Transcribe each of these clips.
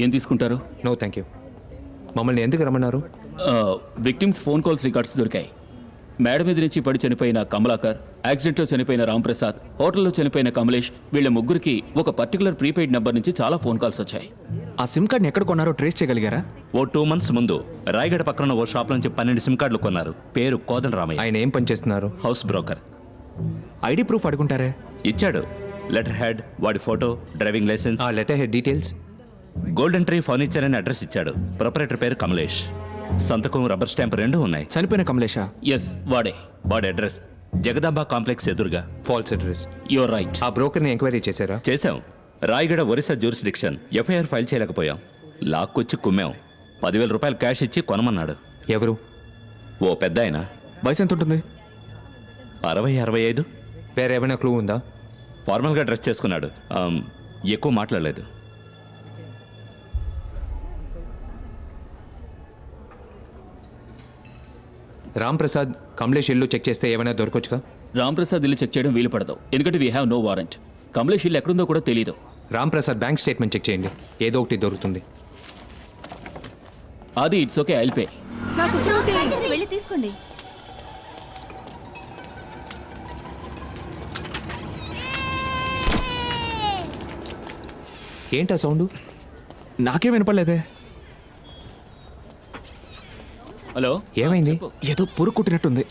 ఏం తీసుకుంటారు? No thank you. మమ్మల్ని ఎందుకు రమ్మన్నారు? విక్టిమ్స్ ఫోన్ కాల్స్ రికార్డ్స్ దొరికాయి. మేడ మీద నుంచి పడి చనిపోయిన కమలాకర్, యాక్సిడెంట్లో చనిపోయిన రాంప్రసాద్, హోటల్లో చనిపోయిన కమలేష్, వీళ్ళ ముగ్గురికి ఒక పర్టికులర్ ప్రీపెయిడ్ నెంబర్ నుంచి చాలా ఫోన్ కాల్స్ వచ్చాయి. ఆ సిమ్ కార్డ్ని ఎక్కడ కొన్నారో ట్రేస్ చేయగలిగారా? ఓ 2 months ముందు రాయగడ పక్కన ఓ షాప్ నుంచి 12 సిమ్ కార్డులు కొన్నారు. పేరు కోదన్ రామయ్య. ఆయన ఏం పని చేస్తున్నారు? House broker. ఐడి ప్రూఫ్ అడుగుంటారే? ఇచ్చాడు. లెటర్ హెడ్, వాడి ఫోటో, డ్రైవింగ్ లైసెన్స్. ఆ letter head details? Golden tree furniture అని అడ్రస్ ఇచ్చాడు. ప్రొపరేటర్ పేరు కమలేష్. సంతకం, రబ్బర్ స్టాంప్ 2 ఉన్నాయి. చనిపోయిన కమలేషా? ఎస్, వాడే. వాడి అడ్రస్ జగదాంబ కాంప్లెక్స్ ఎదురుగా. False address. Your right. ఆ బ్రోకర్ని ఎంక్వైరీ చేశారా? చేశాం. Rayagada Orissa jurisdiction. FIR file చేయలేకపోయాం. లాక్కొచ్చి కుమ్మాం. 10,000 రూపాయలు క్యాష్ ఇచ్చి కొనమన్నాడు. ఎవరు? ఓ పెద్ద ఆయన. వయసు ఎంత ఉంటుంది? 60-65. వేరే ఏమైనా క్లూ ఉందా? ఫార్మల్గా డ్రెస్ చేసుకున్నాడు. ఎక్కువ మాట్లాడలేదు. రాంప్రసాద్, కమలేష్ ఇల్లు చెక్ చేస్తే ఏమైనా దొరకొచ్చుగా? రాంప్రసాద్ ఇల్లు చెక్ చేయడం వీలు పడదు, ఎందుకంటే we have no warrant. Kamlesh ఇల్లు ఎక్కడుందో కూడా తెలియదు. రాంప్రసాద్ బ్యాంక్ స్టేట్మెంట్ చెక్ చేయండి, ఏదో ఒకటి దొరుకుతుంది. అది ఇట్స్ ఓకే, ఐల్ పే. నాకు వెళ్ళి తీసుకోండి. ఏంటా సౌండ్? నాకేం వినపడలేదే. హలో, ఏమైంది? ఏదో పురుగు కుట్టినట్టుంది.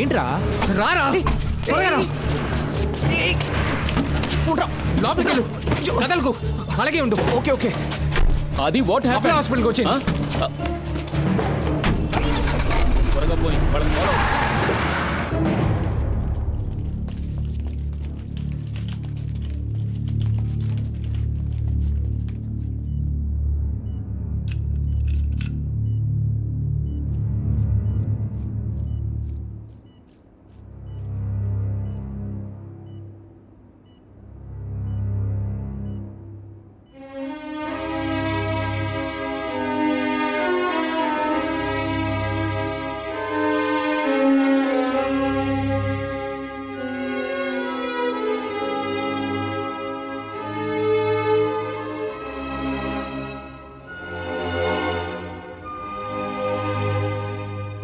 ఏంట్రా? రారా, త్వరగా రా. లోపలికి వెళ్ళు, కదలకు. అలాగే ఉండు. Okay okay. అది వాట్ హ్యాపెన్? హాస్పిటల్కి వచ్చి త్వరగా పోయి వాళ్ళని ఫాలో.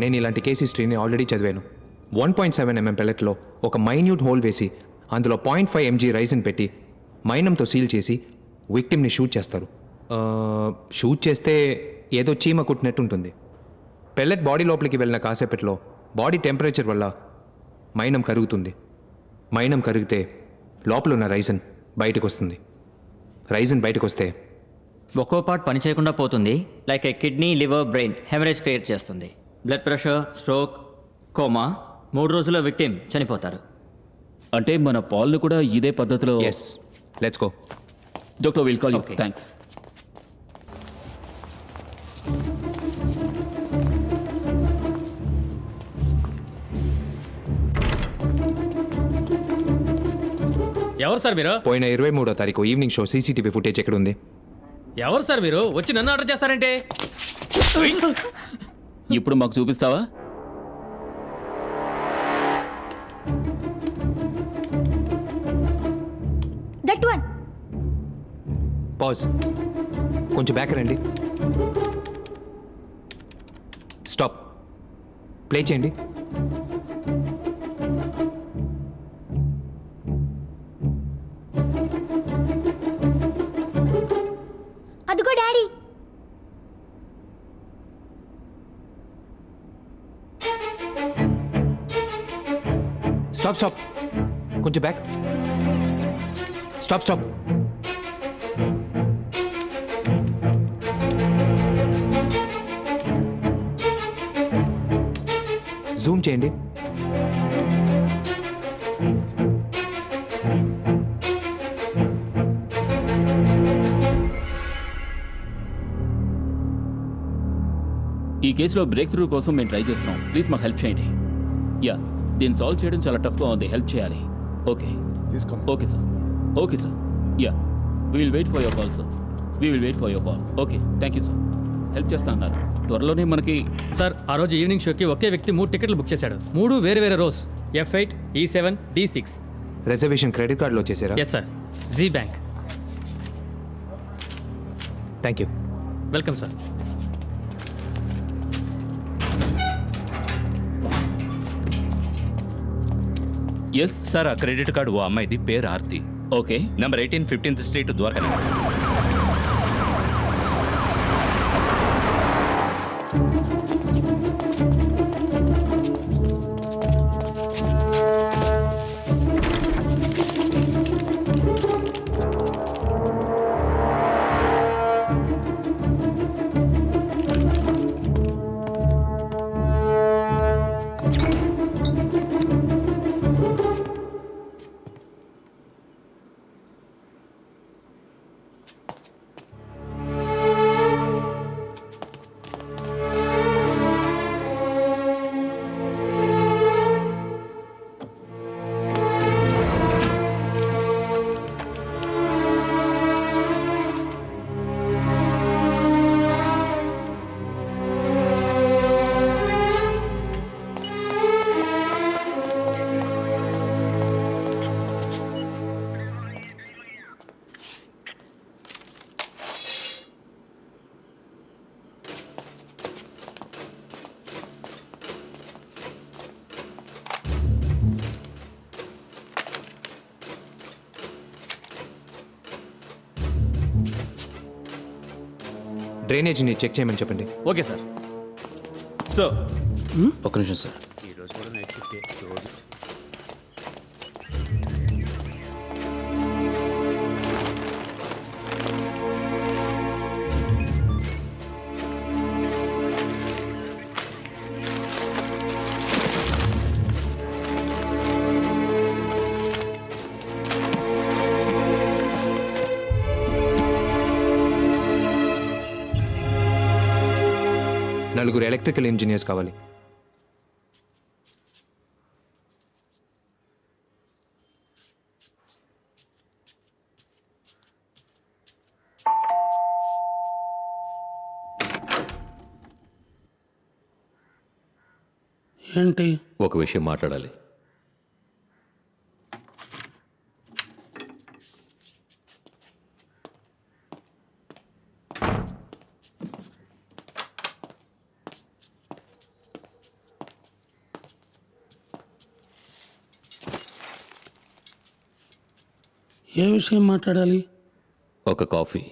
నేను ఇలాంటి కేస్ హిస్టరీని ఆల్రెడీ చదివాను. 1.7 mm పెల్లెట్లో ఒక మైన్యూట్ హోల్ వేసి అందులో 0.5 mg రైసిన్ పెట్టి మైనంతో సీల్ చేసి విక్టిమ్ని షూట్ చేస్తారు. షూట్ చేస్తే ఏదో చీమ కుట్టినట్టు ఉంటుంది. పెల్లెట్ బాడీ లోపలికి వెళ్ళిన కాసేపట్లో బాడీ టెంపరేచర్ వల్ల మైనం కరుగుతుంది. మైనం కరిగితే లోపల ఉన్న రైసిన్ బయటకు వస్తుంది. రైసిన్ బయటకు వస్తే ఒక్కో పార్ట్ పనిచేయకుండా పోతుంది. Like a kidney, liver, brain haemorrhage create చేస్తుంది. Blood pressure, stroke, coma. 3 రోజుల్లో విక్టిమ్ చనిపోతారు. అంటే మన పాల్ని కూడా ఇదే పద్ధతిలో. Yes, let's go. Doctor will call you. Okay. Thanks. ఎవరు సార్ మీరు? పోయిన 23వ తారీఖు ఈవినింగ్ షో సీసీటీవీ ఫుటేజ్ ఎక్కడ ఉంది? ఎవరు సార్ మీరు? వచ్చి నన్ను ఆర్డర్ చేస్తారంటే? ఇప్పుడు మాకు చూపిస్తావా? That one. పాజ్. కొంచెం బ్యాక్ రండి. స్టాప్. ప్లే చేయండి. అదిగో డాడీ. Stop stop. కొంచెం బ్యాక్. Stop stop. జూమ్ చేయండి. ఈ కేసులో బ్రేక్ త్రూ కోసం మేము ట్రై చేస్తున్నాం. ప్లీజ్ మాకు హెల్ప్ చేయండి. యా, దీన్ని సాల్వ్ చేయడం చాలా టఫ్గా ఉంది. హెల్ప్ చేయాలి. Okay okay sir. Okay sir. Yeah, we will wait for your call sir. We will wait for your call. Okay, thank you sir. Help చేస్తా అన్నారు. త్వరలోనే మనకి సార్ ఆ రోజు ఈవినింగ్ షోకి ఒకే వ్యక్తి 3 టికెట్లు బుక్ చేశాడు. 3 వేరే వేరే rose. F8, E7, D6. Reservation credit కార్డులో వచ్చేసారా? Yes sir. G bank. Thank you. Welcome sir. Yes sir ఆ క్రెడిట్ కార్డు ఓ అమ్మాయిది, పేరు Aarti, okay. Number 18 15th street Dwarka. డ్రైనేజీని చెక్ చేయమని చెప్పండి. Okay sir. సార్ ఒక్క నిమిషం సార్. నలుగురు ఎలక్ట్రికల్ ఇంజనీర్స్ కావాలి. ఏంటి? ఒక విషయం మాట్లాడాలి. ఏ విషయం మాట్లాడాలి? ఒక కాఫీ.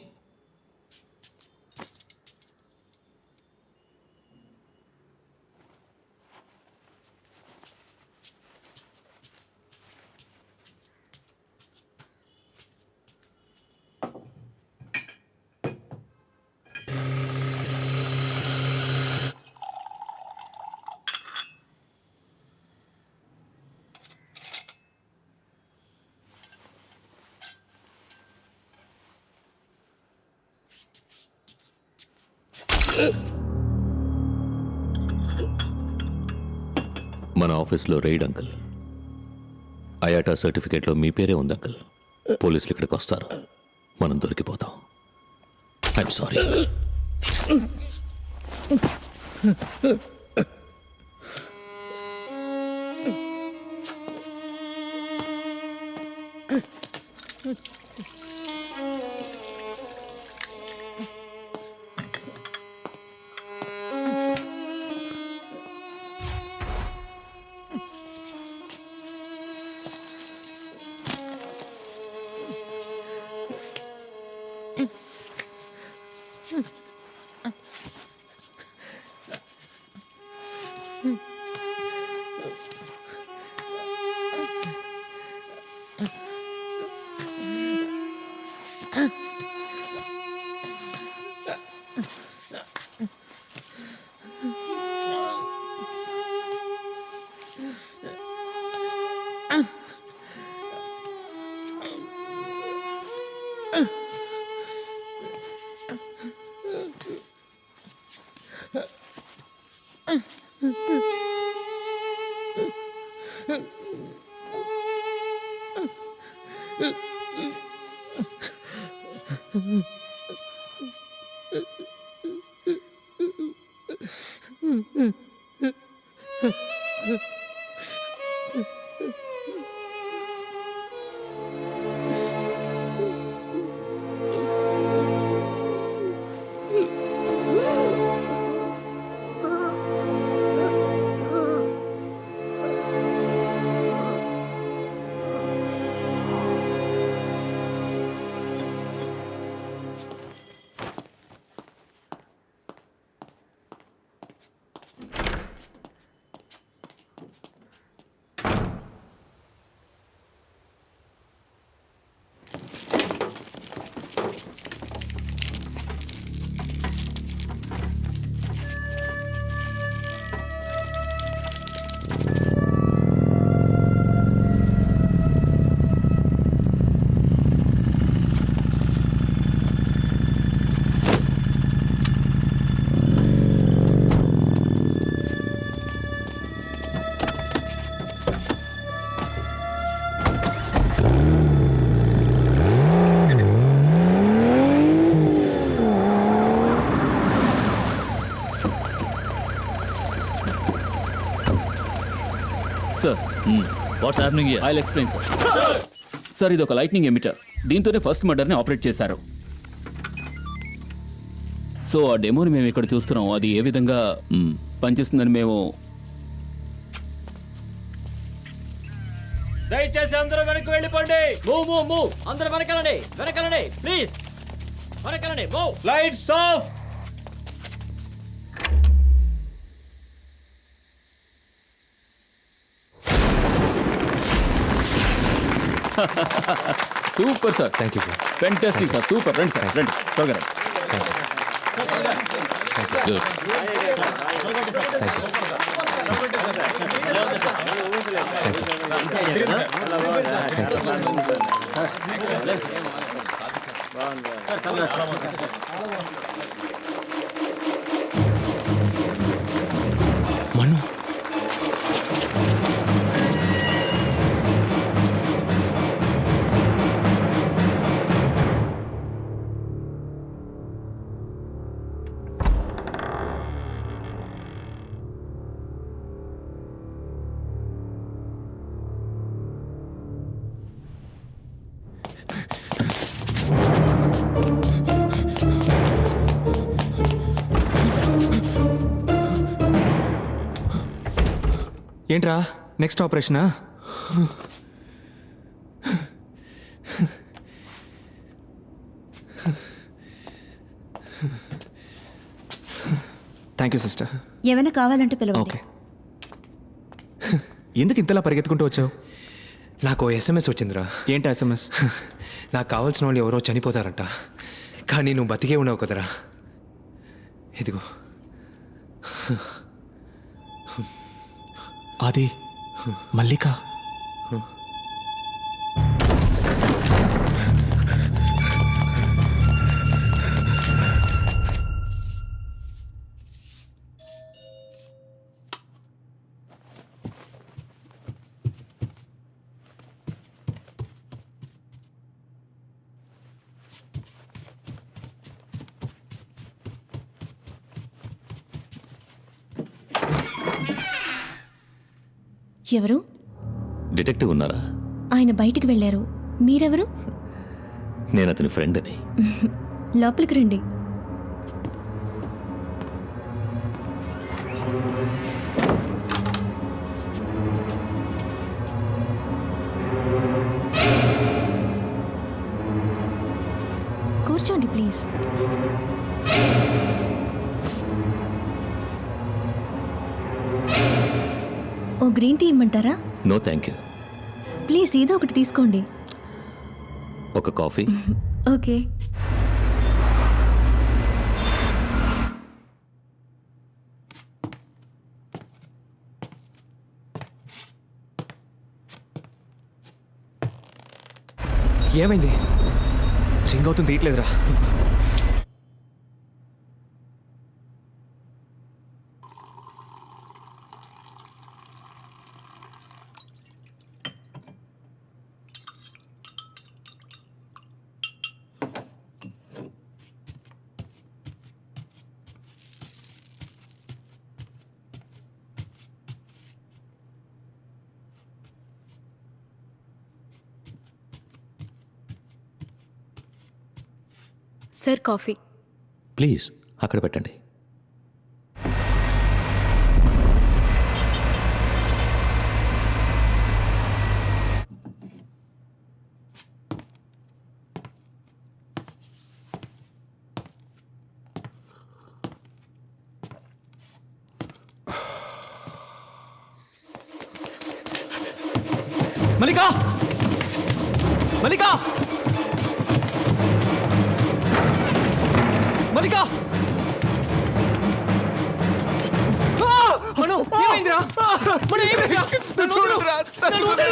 మన ఆఫీస్లో రైడ్ అంకుల్. అయాటా సర్టిఫికేట్లో మీ పేరే ఉంది అంకుల్. పోలీసులు ఇక్కడికి వస్తారు, మనం దొరికిపోతాం. I'm sorry uncle. Sir what's happening here? I will explain sir. Sir ఇది ఒక లైట్నింగ్ ఎమిటర్. దీంతోనే ఫస్ట్ మర్డర్ని ఆపరేట్ చేశారు. సో ఆ డెమోని మేము ఇక్కడ చూస్తున్నాం. అది ఏ విధంగా పనిచేస్తుందని మేము దయచేసి అందరూ వెనక్కి వెళ్ళిపోండి. మూవ్ అందరూ వెనకాలండి ప్లీజ్ వెనకాలండి. Lights off. Super sir. Thank you sir. Fantastic sir. Super. రండి సార్, రండి త్వరగా రండి. గుడ్. మను, ఏంట్రా నెక్స్ట్ ఆపరేషనా? Thank you sister. ఏమైనా కావాలంటే పిలవండి. ఓకే. ఎందుకు ఇంతలా పరిగెత్తుకుంటూ వచ్చావు? నాకు SMS వచ్చిందిరా. ఏంటి SMS? నాకు కావాల్సిన వాళ్ళు ఎవరో చనిపోతారంట, కానీ నువ్వు బతికే ఉన్నావు కదరా. ఇదిగో. అది మల్లిక. ఎవరు? డిటెక్టివ్ ఉన్నారా? ఆయన బయటికి వెళ్ళారు. మీరెవరు? నేను అతని ఫ్రెండ్ని. లోపలికి రండి. కూర్చోండి ప్లీజ్. ఓ గ్రీన్ టీ ఇమ్మంటారా? No thank you. ప్లీజ్ ఏదో ఒకటి తీసుకోండి. ఒక కాఫీ. ఓకే. ఏమైంది? రింగ్ అవుతుంది, తీయట్లేదురా. Sir coffee. ప్లీజ్ అక్కడ పెట్టండి. మల్లికా, మల్లికా, మల్లికా! ఏమైందిరా?